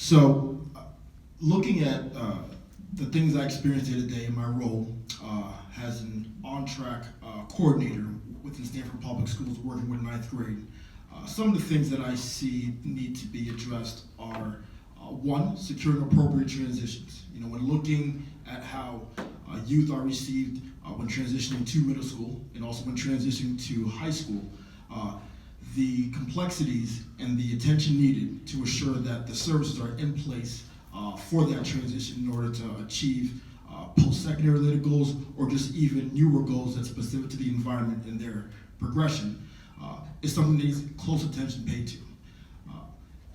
So, looking at the things I experienced day to day in my role as an on-track coordinator within Stanford Public Schools working with ninth grade, some of the things that I see need to be addressed are one, securing appropriate transitions. You know, when looking at how youth are received when transitioning to middle school and also when transitioning to high school, the complexities and the attention needed to assure that the services are in place for that transition in order to achieve post-secondary related goals or just even newer goals that's specific to the environment and their progression is something that needs close attention paid to.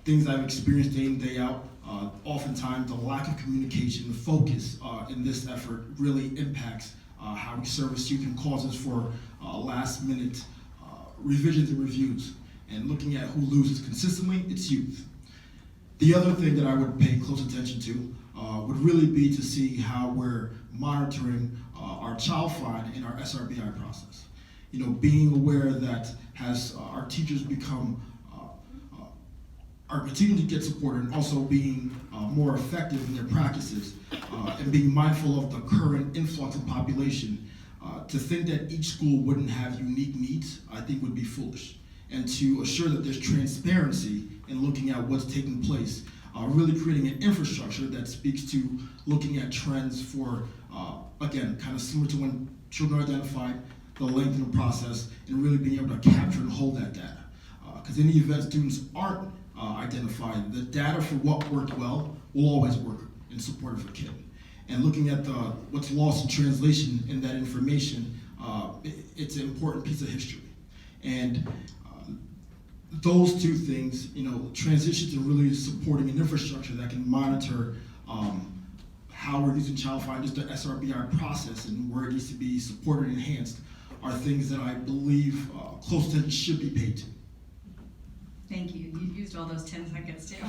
Things I've experienced day in, day out, oftentimes the lack of communication and focus in this effort really impacts how we service youth and causes for last minute revisions and reviews. And looking at who loses consistently, it's youth. The other thing that I would pay close attention to would really be to see how we're monitoring our child find in our SRBI process. You know, being aware that as our teachers become are continuing to get supported and also being more effective in their practices and being mindful of the current influx of population, to think that each school wouldn't have unique needs, I think would be foolish. And to assure that there's transparency in looking at what's taking place, really creating an infrastructure that speaks to looking at trends for, again, kind of similar to when children are identified, the length of the process, and really being able to capture and hold that data. Because in the event students aren't identified, the data for what worked well will always work in support of a kid. And looking at what's lost in translation in that information, it's an important piece of history. And those two things, you know, transitions and really supporting an infrastructure that can monitor how we're using child find, just the SRBI process and where it needs to be supported and enhanced, are things that I believe close attention should be paid to. Thank you. You used all those 10 seconds too.